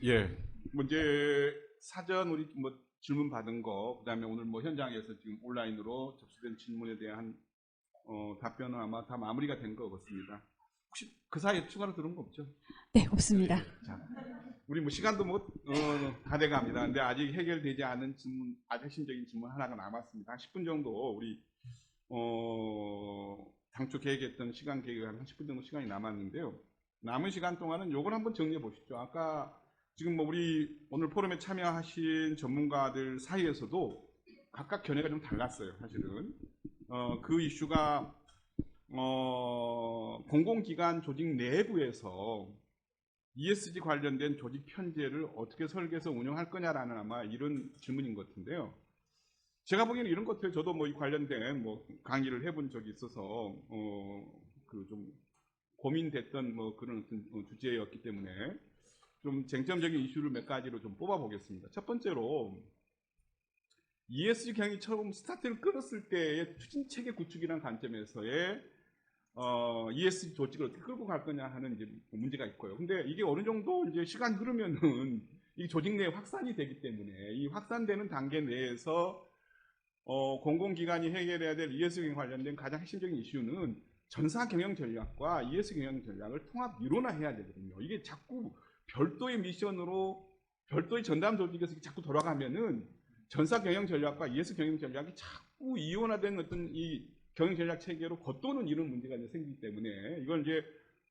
예. 뭐 이제 사전 우리 뭐 질문 받은 거, 그다음에 오늘 뭐 현장에서 지금 온라인으로 접수된 질문에 대한 답변은 아마 다 마무리가 된 것 같습니다. 혹시 그 사이에 추가로 들은 거 없죠? 네, 없습니다. 자, 우리 뭐 시간도 뭐 다 돼갑니다. 근데 아직 해결되지 않은 질문, 아주 핵심적인 질문 하나가 남았습니다. 한 10분 정도 우리 당초 계획했던 시간 계획이 한 10분 정도 시간이 남았는데요. 남은 시간 동안은 요걸 한번 정리해 보시죠. 아까 지금 뭐 우리 오늘 포럼에 참여하신 전문가들 사이에서도 각각 견해가 좀 달랐어요. 사실은 그 이슈가 공공기관 조직 내부에서 ESG 관련된 조직 편제를 어떻게 설계해서 운영할 거냐라는 아마 이런 질문인 것 같은데요. 제가 보기에는 이런 것 같아요. 저도 뭐 이 관련된 뭐 강의를 해본 적이 있어서 그 좀 고민됐던 뭐 그런 어떤 주제였기 때문에 좀 쟁점적인 이슈를 몇 가지로 좀 뽑아보겠습니다. 첫 번째로 ESG 경영이 처음 스타트를 끊었을 때의 추진 체계 구축이라는 관점에서의 ESG 조직을 어떻게 끌고 갈 거냐 하는 이제 문제가 있고요. 근데 이게 어느 정도 이제 시간 흐르면은 이 조직 내에 확산이 되기 때문에 이 확산되는 단계 내에서 공공기관이 해결해야 될 ESG 관련된 가장 핵심적인 이슈는 전사 경영 전략과 ESG 경영 전략을 통합 이론화해야 되거든요. 이게 자꾸 별도의 미션으로 별도의 전담 조직에서 자꾸 돌아가면은 전사 경영 전략과 ESG 경영 전략이 자꾸 이원화된 어떤 이 경영 전략 체계로 겉도는 이런 문제가 이제 생기기 때문에 이걸 이제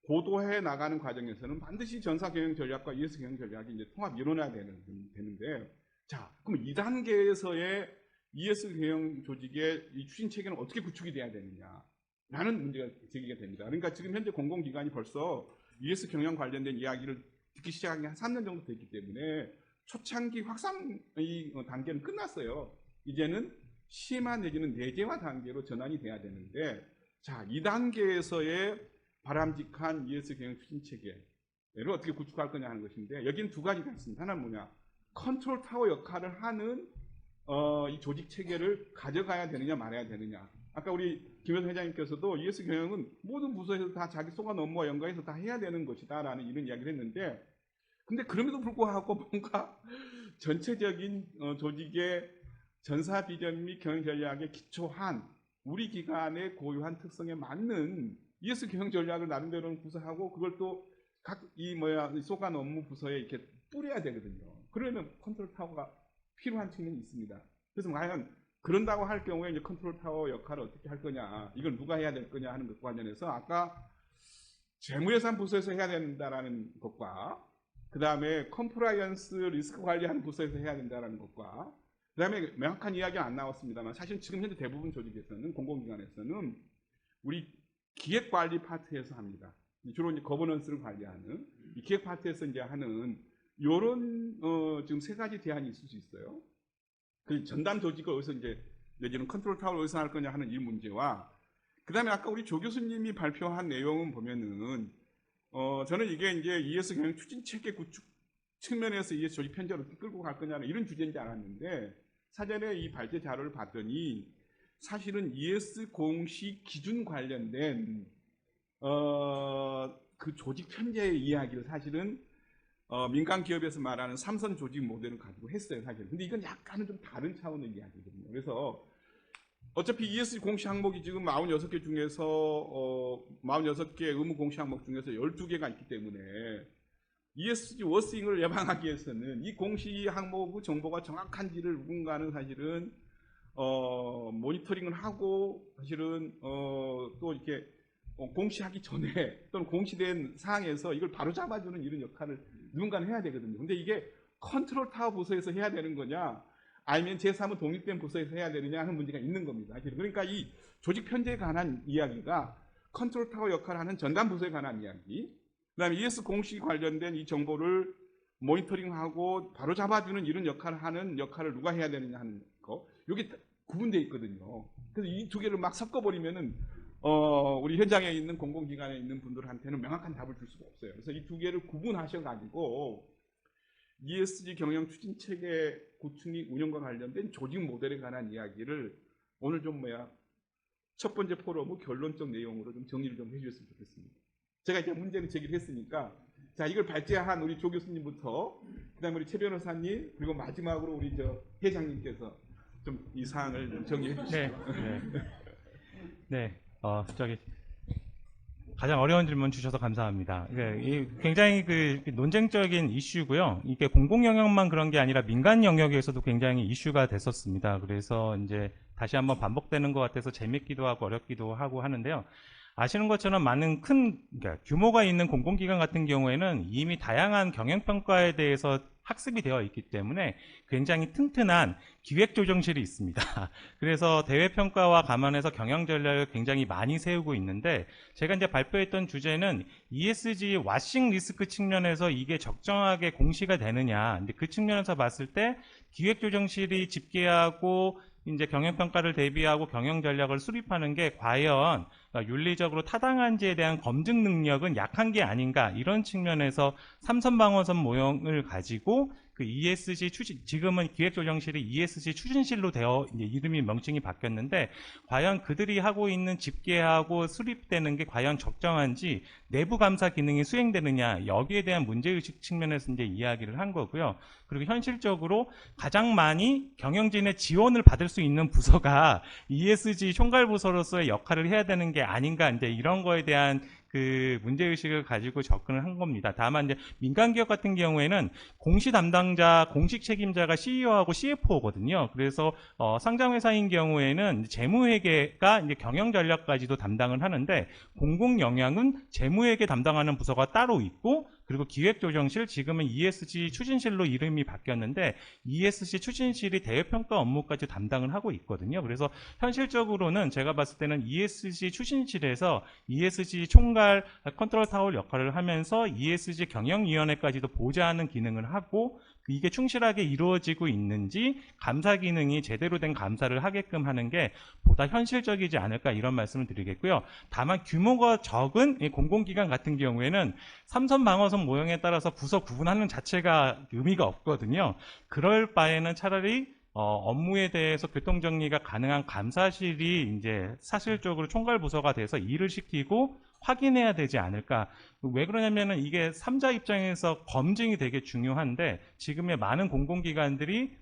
고도해 나가는 과정에서는 반드시 전사 경영 전략과 ESG 경영 전략이 이제 통합 이론화가 되는데, 자, 그럼 2단계에서의 ESG 경영 조직의 이 추진 체계는 어떻게 구축이 돼야 되느냐라는 문제가 제기가 됩니다. 그러니까 지금 현재 공공기관이 벌써 ESG 경영 관련된 이야기를 듣기 시작한 게 한 3년 정도 됐기 때문에 초창기 확산 이 단계는 끝났어요. 이제는 심화 내지는 내재화 단계로 전환이 돼야 되는데, 자, 2단계에서의 바람직한 ESG 경영 추진 체계를 어떻게 구축할 거냐 하는 것인데, 여기는 두 가지가 있습니다. 하나는 뭐냐, 컨트롤 타워 역할을 하는 이 조직 체계를 가져가야 되느냐 말아야 되느냐. 아까 우리 김현수 회장님께서도 ESG 경영은 모든 부서에서 다 자기 소관 업무와 연관해서 다 해야 되는 것이다라는 이런 이야기를 했는데, 근데 그럼에도 불구하고 뭔가 전체적인 조직의 전사 비전 및 경영 전략에 기초한 우리 기관의 고유한 특성에 맞는 ESG 경영 전략을 나름대로는 구사하고 그걸 또 각 이 소관 업무 부서에 이렇게 뿌려야 되거든요. 그러면 컨트롤 타워가 필요한 측면이 있습니다. 그래서 과연 그런다고 할 경우에 이제 컨트롤 타워 역할을 어떻게 할 거냐, 이걸 누가 해야 될 거냐 하는 것과 관련해서 아까 재무예산 부서에서 해야 된다라는 것과 그 다음에 컴플라이언스 리스크 관리하는 부서에서 해야 된다는 것과 그 다음에 명확한 이야기는 안 나왔습니다만 사실 지금 현재 대부분 조직에서는 공공기관에서는 우리 기획관리 파트에서 합니다. 주로 이제 거버넌스를 관리하는 이 기획 파트에서 이제 하는 이런 지금 세 가지 대안이 있을 수 있어요. 그 전담 조직을 어디서 이제 내지는 컨트롤 타워를 어디서 할 거냐 하는 이 문제와 그 다음에 아까 우리 조 교수님이 발표한 내용은 보면은 저는 이게 이제 ES 경영 추진 체계 구축 측면에서 ES 조직 편제로 끌고 갈 거냐는 이런 주제인지 알았는데 사전에 이 발제 자료를 봤더니 사실은 ES 공시 기준 관련된 그 조직 편제의 이야기를 사실은 민간 기업에서 말하는 삼선 조직 모델을 가지고 했어요, 사실. 근데 이건 약간은 좀 다른 차원의 이야기거든요. 그래서 어차피 ESG 공시 항목이 지금 46개 중에서 46개 의무 공시 항목 중에서 12개가 있기 때문에 ESG 워싱을 예방하기 위해서는 이 공시 항목 정보가 정확한지를 누군가는 사실은 모니터링을 하고 사실은 또 이렇게 공시하기 전에 또는 공시된 사항에서 이걸 바로 잡아주는 이런 역할을 누군가는 해야 되거든요. 근데 이게 컨트롤 타워 부서에서 해야 되는 거냐 아니면 제3은 독립된 부서에서 해야 되느냐 하는 문제가 있는 겁니다. 그러니까 이 조직 편제에 관한 이야기가 컨트롤 타워 역할을 하는 전담 부서에 관한 이야기, 그다음에 ES 공시 관련된 이 정보를 모니터링하고 바로 잡아주는 이런 역할을 하는 역할을 누가 해야 되느냐 하는 거, 이게 구분되어 있거든요. 그래서 이 두 개를 막 섞어버리면은 우리 현장에 있는 공공기관에 있는 분들한테는 명확한 답을 줄 수가 없어요. 그래서 이 두 개를 구분하셔가지고 ESG 경영 추진 체계 구축 및 운영과 관련된 조직 모델에 관한 이야기를 오늘 좀 첫 번째 포럼의 결론적 내용으로 좀 정리를 좀 해주셨으면 좋겠습니다. 제가 이제 문제를 제기를 했으니까 자, 이걸 발제한 우리 조 교수님부터 그다음에 우리 최 변호사님 그리고 마지막으로 우리 저 회장님께서 좀 이 사항을 좀 정리해 주시죠. 네. 저기 가장 어려운 질문 주셔서 감사합니다. 굉장히 논쟁적인 이슈고요. 이게 공공 영역만 그런 게 아니라 민간 영역에서도 굉장히 이슈가 됐었습니다. 그래서 이제 다시 한번 반복되는 것 같아서 재밌기도 하고 어렵기도 하고 하는데요. 아시는 것처럼 많은 그러니까 규모가 있는 공공기관 같은 경우에는 이미 다양한 경영평가에 대해서 학습이 되어 있기 때문에 굉장히 튼튼한 기획조정실이 있습니다. 그래서 대외평가와 감안해서 경영 전략을 굉장히 많이 세우고 있는데, 제가 이제 발표했던 주제는 ESG 와싱 리스크 측면에서 이게 적정하게 공시가 되느냐. 근데 그 측면에서 봤을 때 기획조정실이 집계하고 이제 경영평가를 대비하고 경영 전략을 수립하는 게 과연 윤리적으로 타당한지에 대한 검증 능력은 약한 게 아닌가, 이런 측면에서 삼선방어선 모형을 가지고 그 ESG 추진, 지금은 기획조정실이 ESG 추진실로 되어 이제 이름이 명칭이 바뀌었는데, 과연 그들이 하고 있는 집계하고 수립되는 게 과연 적정한지, 내부 감사 기능이 수행되느냐, 여기에 대한 문제의식 측면에서 이제 이야기를 한 거고요. 그리고 현실적으로 가장 많이 경영진의 지원을 받을 수 있는 부서가 ESG 총괄부서로서의 역할을 해야 되는 게 아닌가, 이제 이런 거에 대한 그 문제의식을 가지고 접근을 한 겁니다. 다만 이제 민간기업 같은 경우에는 공시 담당자, 공식 책임자가 CEO하고 CFO거든요. 그래서 상장회사인 경우에는 재무회계가 이제 경영전략까지도 담당을 하는데, 공공영양은 재무회계 담당하는 부서가 따로 있고, 그리고 기획조정실, 지금은 ESG 추진실로 이름이 바뀌었는데 ESG 추진실이 대외평가 업무까지 담당을 하고 있거든요. 그래서 현실적으로는 제가 봤을 때는 ESG 추진실에서 ESG 총괄 컨트롤 타워 역할을 하면서 ESG 경영위원회까지도 보좌하는 기능을 하고, 이게 충실하게 이루어지고 있는지 감사 기능이 제대로 된 감사를 하게끔 하는 게 보다 현실적이지 않을까, 이런 말씀을 드리겠고요. 다만 규모가 적은 공공기관 같은 경우에는 삼선 방어선 모형에 따라서 부서 구분하는 자체가 의미가 없거든요. 그럴 바에는 차라리 업무에 대해서 교통정리가 가능한 감사실이 이제 사실적으로 총괄부서가 돼서 일을 시키고 확인해야 되지 않을까. 왜 그러냐면은 이게 3자 입장에서 검증이 되게 중요한데, 지금의 많은 공공기관들이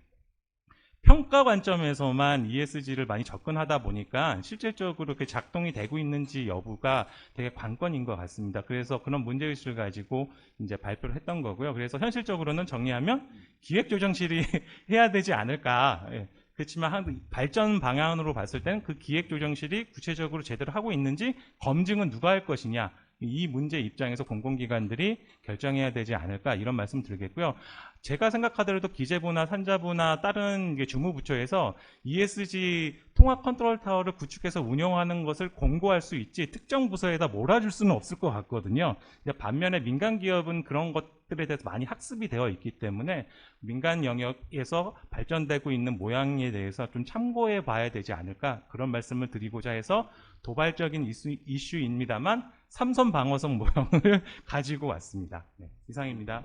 평가 관점에서만 ESG를 많이 접근하다 보니까 실질적으로 그 작동이 되고 있는지 여부가 되게 관건인 것 같습니다. 그래서 그런 문제의식을 가지고 이제 발표를 했던 거고요. 그래서 현실적으로는 정리하면 기획조정실이 해야 되지 않을까. 그렇지만 발전 방향으로 봤을 때는 그 기획조정실이 구체적으로 제대로 하고 있는지 검증은 누가 할 것이냐, 이 문제 입장에서 공공기관들이 결정해야 되지 않을까, 이런 말씀 드리겠고요. 제가 생각하더라도 기재부나 산자부나 다른 주무부처에서 ESG 통합 컨트롤 타워를 구축해서 운영하는 것을 공고할 수 있지 특정 부서에다 몰아줄 수는 없을 것 같거든요. 반면에 민간 기업은 그런 것들에 대해서 많이 학습이 되어 있기 때문에 민간 영역에서 발전되고 있는 모양에 대해서 좀 참고해 봐야 되지 않을까, 그런 말씀을 드리고자 해서 도발적인 이슈입니다만 삼선 방어선 모형을 가지고 왔습니다. 네, 이상입니다.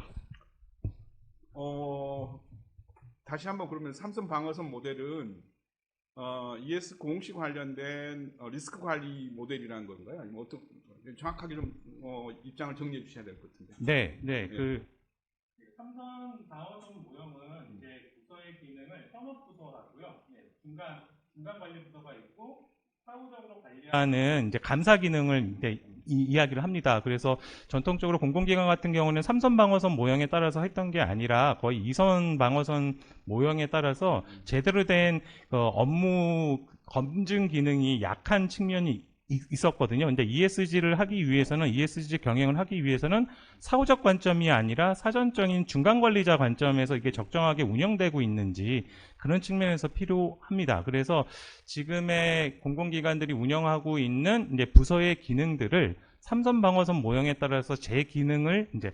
다시 한번 그러면 삼선 방어선 모델은 ES 공시 관련된 리스크 관리 모델이라는 건가요? 아니면 어떻게 정확하게 좀 입장을 정리해 주셔야 될 것 같은데. 네. 그 삼선 방어선 모형은 이제 부서의 기능을 현업부서라고요. 중간 관리 부서가 있고 사후적으로 관리하는 이제 감사 기능을 이제 이야기를 합니다. 그래서 전통적으로 공공기관 같은 경우는 3선 방어선 모형에 따라서 했던 게 아니라 거의 2선 방어선 모형에 따라서 제대로 된 업무 검증 기능이 약한 측면이 있었거든요. 근데 ESG를 하기 위해서는, ESG 경영을 하기 위해서는 사후적 관점이 아니라 사전적인 중간 관리자 관점에서 이게 적정하게 운영되고 있는지, 그런 측면에서 필요합니다. 그래서 지금의 공공기관들이 운영하고 있는 이제 부서의 기능들을 삼선 방어선 모형에 따라서 제 기능을 이제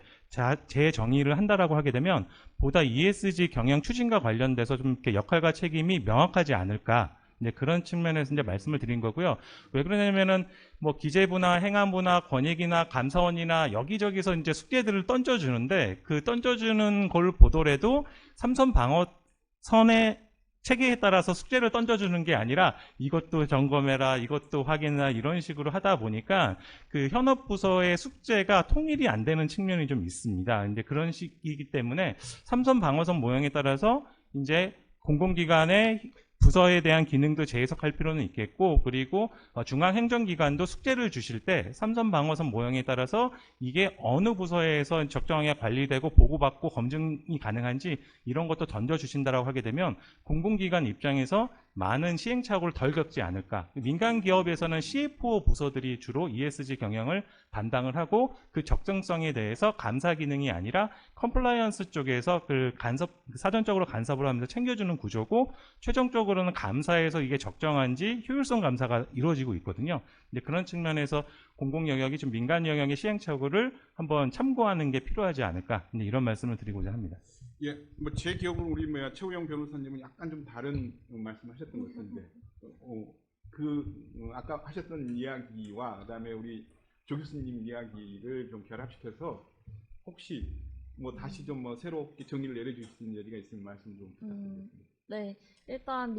재정의를 한다라고 하게 되면 보다 ESG 경영 추진과 관련돼서 좀 이렇게 역할과 책임이 명확하지 않을까. 이제 그런 측면에서 이제 말씀을 드린 거고요. 왜 그러냐면은 뭐 기재부나 행안부나 권익이나 감사원이나 여기저기서 이제 숙제들을 던져주는데, 그 던져주는 걸 보더라도 삼선 방어선에 체계에 따라서 숙제를 던져주는 게 아니라 이것도 점검해라, 이것도 확인해라 이런 식으로 하다 보니까 그 현업 부서의 숙제가 통일이 안 되는 측면이 좀 있습니다. 이제 그런 식이기 때문에 삼선 방어선 모형에 따라서 이제 공공기관의 부서에 대한 기능도 재해석할 필요는 있겠고, 그리고 중앙행정기관도 숙제를 주실 때 삼선 방어선 모형에 따라서 이게 어느 부서에서 적정하게 관리되고 보고받고 검증이 가능한지 이런 것도 던져주신다라고 하게 되면 공공기관 입장에서 많은 시행착오를 덜 겪지 않을까. 민간 기업에서는 CFO 부서들이 주로 ESG 경영을 담당을 하고 그 적정성에 대해서 감사 기능이 아니라 컴플라이언스 쪽에서 그 사전적으로 간섭을 하면서 챙겨주는 구조고, 최종적으로는 감사에서 이게 적정한지 효율성 감사가 이루어지고 있거든요. 이제 그런 측면에서 공공 영역이 좀 민간 영역의 시행착오를 한번 참고하는 게 필요하지 않을까, 이제 이런 말씀을 드리고자 합니다. 예, 뭐 제 기억으로 우리 최우영 변호사님은 약간 좀 다른 말씀하셨던 것 같은데, 아까 하셨던 이야기와 그다음에 우리 조 교수님 이야기를 좀 결합시켜서 혹시 뭐 다시 좀 뭐 새롭게 정리를 내려주실 수 있는 여지가 있으면 말씀 좀 부탁드리겠습니다. 네, 일단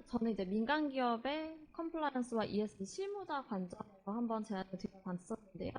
저는 이제 민간 기업의 컴플라이언스와 ESG 실무자 관점에서 한번 제안을 드려봤었는데요.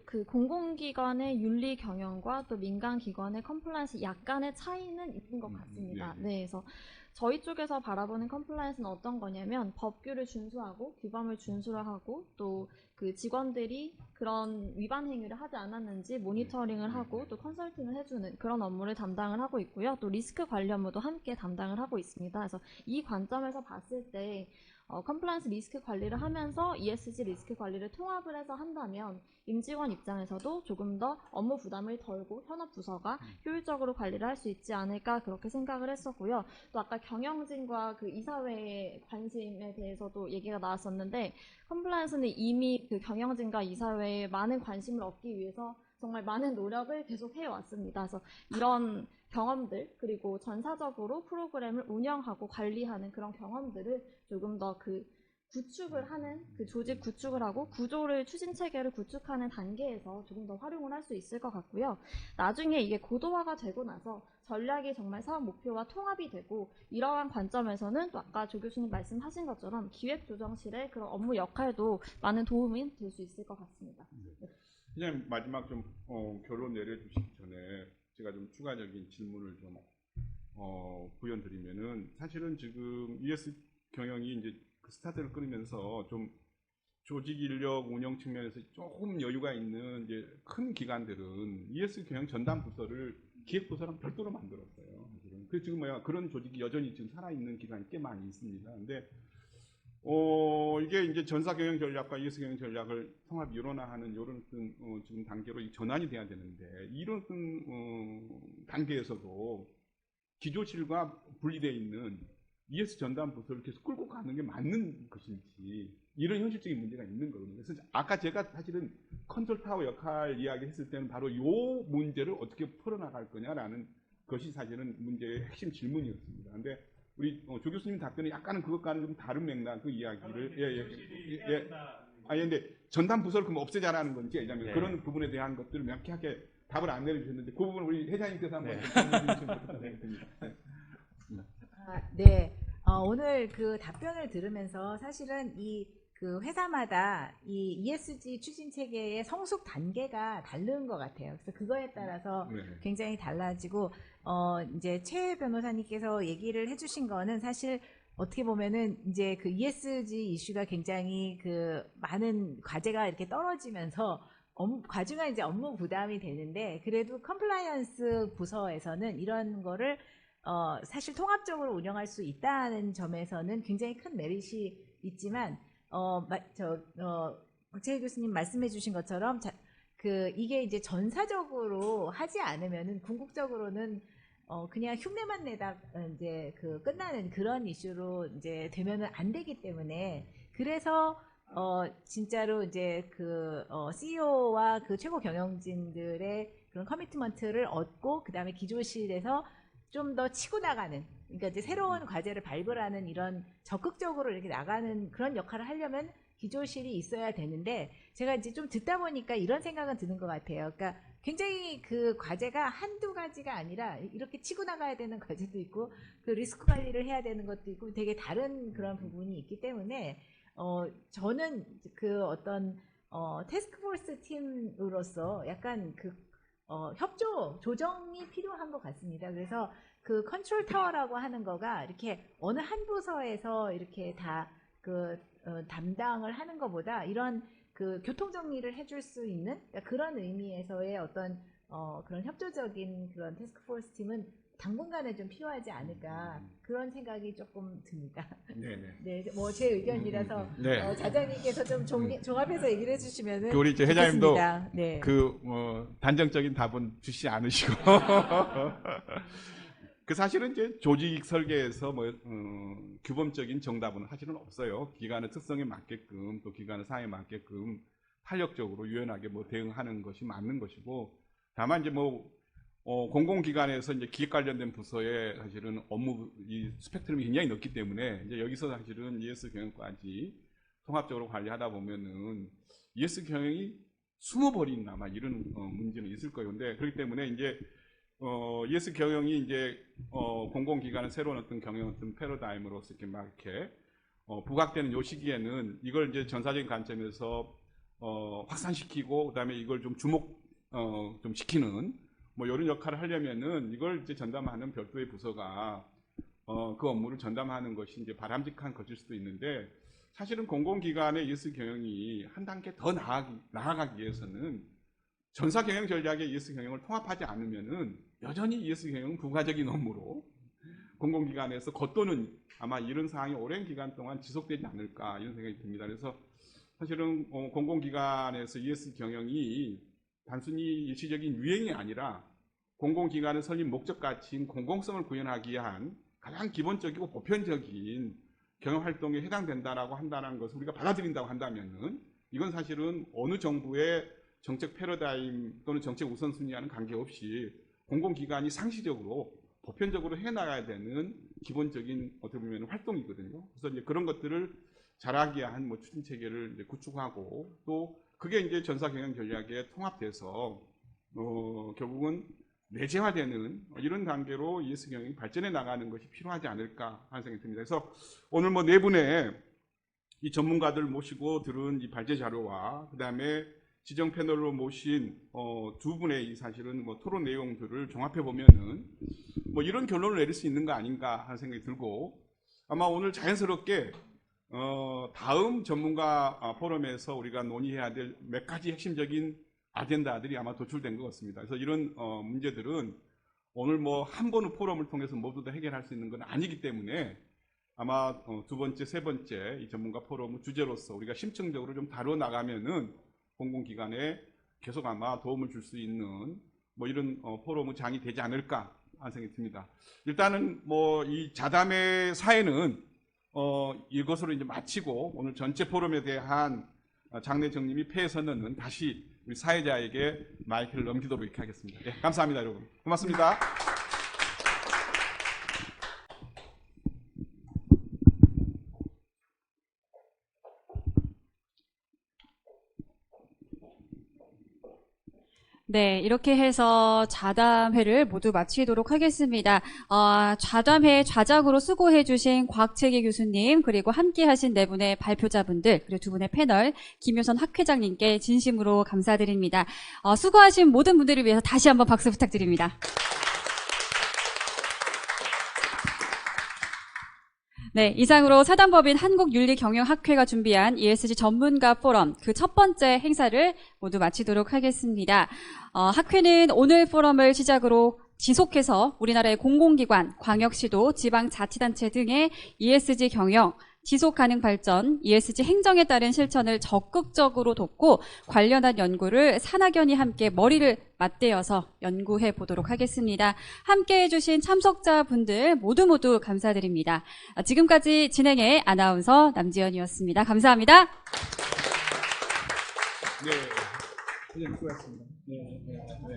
그 공공기관의 윤리 경영과 또 민간 기관의 컴플라이언스 약간의 차이는 있는 것 같습니다. 네. 네, 그래서 저희 쪽에서 바라보는 컴플라이언스는 어떤 거냐면 법규를 준수하고 규범을 준수를 하고 또 그 직원들이 그런 위반 행위를 하지 않았는지 모니터링을 하고 또 컨설팅을 해주는 그런 업무를 담당을 하고 있고요. 또 리스크 관리 업무도 함께 담당을 하고 있습니다. 그래서 이 관점에서 봤을 때 컴플라이언스 리스크 관리를 하면서 ESG 리스크 관리를 통합을 해서 한다면 임직원 입장에서도 조금 더 업무 부담을 덜고 현업 부서가 효율적으로 관리를 할 수 있지 않을까 그렇게 생각을 했었고요. 또 아까 경영진과 그 이사회의 관심에 대해서도 얘기가 나왔었는데 컴플라이언스는 이미 그 경영진과 이사회에 많은 관심을 얻기 위해서 정말 많은 노력을 계속 해왔습니다. 그래서 이런 경험들 그리고 전사적으로 프로그램을 운영하고 관리하는 그런 경험들을 조금 더 그 구축을 하는 그 조직 구축을 하고 구조를 추진 체계를 구축하는 단계에서 조금 더 활용을 할 수 있을 것 같고요. 나중에 이게 고도화가 되고 나서 전략이 정말 사업 목표와 통합이 되고 이러한 관점에서는 또 아까 조 교수님 말씀하신 것처럼 기획조정실의 그런 업무 역할도 많은 도움이 될 수 있을 것 같습니다. 그냥 마지막 좀 결론 내려주시기 전에 제가 좀 추가적인 질문을 좀 부연드리면은 사실은 지금 ES 경영이 이제 그 스타트를 끊으면서 좀 조직 인력 운영 측면에서 조금 여유가 있는 이제 큰 기관들은 ES 경영 전담 부서를 기획 부서랑 별도로 만들었어요. 사실은. 그래서 지금 그런 조직이 여전히 지금 살아 있는 기관이 꽤 많이 있습니다. 근데 이게 이제 전사 경영 전략과 ES 경영 전략을 통합 일원화하는 이런 지금 단계로 전환이 돼야 되는데 이런 단계에서도 기조실과 분리되어 있는 ES 전담 부서를 계속 끌고 가는 게 맞는 것인지 이런 현실적인 문제가 있는 거거든요. 그래서 아까 제가 사실은 컨설타워 역할 이야기했을 때는 바로 이 문제를 어떻게 풀어나갈 거냐라는 것이 사실은 문제의 핵심 질문이었습니다. 근데 우리 조 교수님 답변이 약간은 그것과는 좀 다른 맥락 그 이야기를 근데 전담 부서를 그럼 없애자라는 건지 왜냐하면 그런 부분에 대한 것들을 명쾌하게 답을 안 내려주셨는데 그 부분 우리 회장님께서 한번 좀 설명해 주시면 부탁드립니다. 네. 오늘 그 답변을 들으면서 사실은 그 회사마다 이 ESG 추진 체계의 성숙 단계가 다른 것 같아요. 그래서 그거에 따라서 굉장히 달라지고, 이제 최 변호사님께서 얘기를 해주신 거는 사실 어떻게 보면은 이제 그 ESG 이슈가 굉장히 그 많은 과제가 이렇게 떨어지면서 과중한 이제 업무 부담이 되는데 그래도 컴플라이언스 부서에서는 이런 거를 사실 통합적으로 운영할 수 있다는 점에서는 굉장히 큰 메리트이 있지만, 박재희 교수님 말씀해 주신 것처럼, 이게 이제 전사적으로 하지 않으면은 궁극적으로는, 그냥 흉내만 내다 이제 끝나는 그런 이슈로 이제 되면은 안 되기 때문에, 그래서, 진짜로 이제 CEO와 그 최고 경영진들의 그런 커미트먼트를 얻고, 그 다음에 기조실에서 좀 더 치고 나가는, 그러니까 이제 새로운 과제를 발굴하는 이런 적극적으로 이렇게 나가는 그런 역할을 하려면 기조실이 있어야 되는데 제가 이제 좀 듣다 보니까 이런 생각은 드는 것 같아요. 그러니까 굉장히 그 과제가 한두 가지가 아니라 이렇게 치고 나가야 되는 과제도 있고 그 리스크 관리를 해야 되는 것도 있고 되게 다른 그런 부분이 있기 때문에 저는 그 어떤 태스크포스 팀으로서 약간 그 협조 조정이 필요한 것 같습니다. 그래서 그 컨트롤 타워라고 하는 거가 이렇게 어느 한 부서에서 이렇게 다 그 담당을 하는 것보다 이런 그 교통 정리를 해줄 수 있는 그런 의미에서의 어떤 그런 협조적인 그런 태스크포스 팀은 당분간은 좀 필요하지 않을까 그런 생각이 조금 듭니다. 네네. 네, 뭐 제 의견이라서 네. 자장님께서 좀 종합해서 얘기를 해주시면은 우리 이제 회장님도 좋겠습니다. 네. 단정적인 답은 주시지 않으시고 그 사실은 이제 조직 설계에서 규범적인 정답은 사실은 없어요. 기관의 특성에 맞게끔 또 기관의 상황에 맞게끔 탄력적으로 유연하게 대응하는 것이 맞는 것이고 다만 이제 공공기관에서 이제 기획 관련된 부서에 사실은 업무 이 스펙트럼이 굉장히 넓기 때문에 이제 여기서 사실은 ES 경영까지 통합적으로 관리하다 보면은 ES 경영이 숨어버린 아마 이런 문제는 있을 거예요. 근데 그렇기 때문에 이제 ES 경영이 이제 공공기관의 새로운 어떤 경영 어떤 패러다임으로서 이렇게 막 이렇게 부각되는 요 시기에는 이걸 이제 전사적인 관점에서 확산시키고 그다음에 이걸 좀 좀 시키는 이런 역할을 하려면은 이걸 이제 전담하는 별도의 부서가 그 업무를 전담하는 것이 이제 바람직한 것일 수도 있는데 사실은 공공기관의 ES 경영이 한 단계 더 나아가기 위해서는 전사 경영 전략의 ES 경영을 통합하지 않으면은 여전히 ES 경영은 부가적인 업무로 공공기관에서 겉도는 아마 이런 상황이 오랜 기간 동안 지속되지 않을까 이런 생각이 듭니다. 그래서 사실은 공공기관에서 ES 경영이 단순히 일시적인 유행이 아니라 공공기관의 설립 목적 가치인 공공성을 구현하기 위한 가장 기본적이고 보편적인 경영활동에 해당된다라고 한다는 것을 우리가 받아들인다고 한다면은 이건 사실은 어느 정부의 정책 패러다임 또는 정책 우선순위와는 관계없이 공공기관이 상시적으로 보편적으로 해나가야 되는 기본적인 어떻게 보면 활동이거든요. 그래서 이제 그런 것들을 잘하기 위한 추진 체계를 이제 구축하고 또 그게 이제 전사 경영 전략에 통합돼서 결국은 내재화되는 이런 단계로 ES 경영이 발전해 나가는 것이 필요하지 않을까 하는 생각이 듭니다. 그래서 오늘 네 분의 이 전문가들 모시고 들은 이 발제 자료와 그 다음에 지정 패널로 모신 두 분의 이 사실은 토론 내용들을 종합해 보면은 이런 결론을 내릴 수 있는 거 아닌가 하는 생각이 들고 아마 오늘 자연스럽게 다음 전문가 포럼에서 우리가 논의해야 될 몇 가지 핵심적인 아젠다들이 아마 도출된 것 같습니다. 그래서 이런 문제들은 오늘 한 번의 포럼을 통해서 모두 다 해결할 수 있는 건 아니기 때문에 아마 두 번째, 세 번째 이 전문가 포럼 주제로서 우리가 심층적으로 좀 다뤄 나가면은 공공기관에 계속 아마 도움을 줄 수 있는 이런 포럼의 장이 되지 않을까 하는 생각이 듭니다. 일단은 이 자담의 사회는 이것으로 이제 마치고 오늘 전체 포럼에 대한 장내 정리 및 폐해 선언은 다시 우리 사회자에게 마이크를 넘기도록 이렇게 하겠습니다. 네, 감사합니다, 여러분. 고맙습니다. 네, 이렇게 해서 좌담회를 모두 마치도록 하겠습니다. 좌담회 좌장으로 수고해주신 곽채기 교수님, 그리고 함께하신 네 분의 발표자분들, 그리고 두 분의 패널, 김효선 학회장님께 진심으로 감사드립니다. 수고하신 모든 분들을 위해서 다시 한번 박수 부탁드립니다. 네, 이상으로 사단법인 한국윤리경영학회가 준비한 ESG 전문가 포럼 그 첫 번째 행사를 모두 마치도록 하겠습니다. 학회는 오늘 포럼을 시작으로 지속해서 우리나라의 공공기관, 광역시도, 지방자치단체 등의 ESG 경영, 지속가능 발전, ESG 행정에 따른 실천을 적극적으로 돕고 관련한 연구를 산학연이 함께 머리를 맞대어서 연구해 보도록 하겠습니다. 함께해 주신 참석자분들 모두 감사드립니다. 지금까지 진행의 아나운서 남지연이었습니다. 감사합니다. 네. 수고하셨습니다.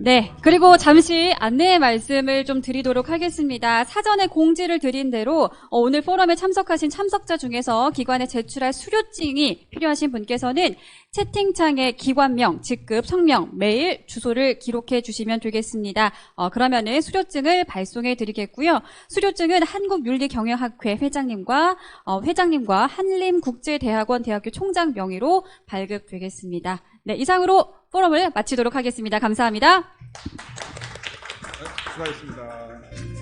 네, 그리고 잠시 안내 말씀을 좀 드리도록 하겠습니다. 사전에 공지를 드린 대로 오늘 포럼에 참석하신 참석자 중에서 기관에 제출할 수료증이 필요하신 분께서는 채팅창에 기관명, 직급, 성명, 메일, 주소를 기록해 주시면 되겠습니다. 그러면은 수료증을 발송해 드리겠고요. 수료증은 한국윤리경영학회 회장님과 한림국제대학원 대학교 총장 명의로 발급되겠습니다. 네, 이상으로 포럼을 마치도록 하겠습니다. 감사합니다. 수고하셨습니다.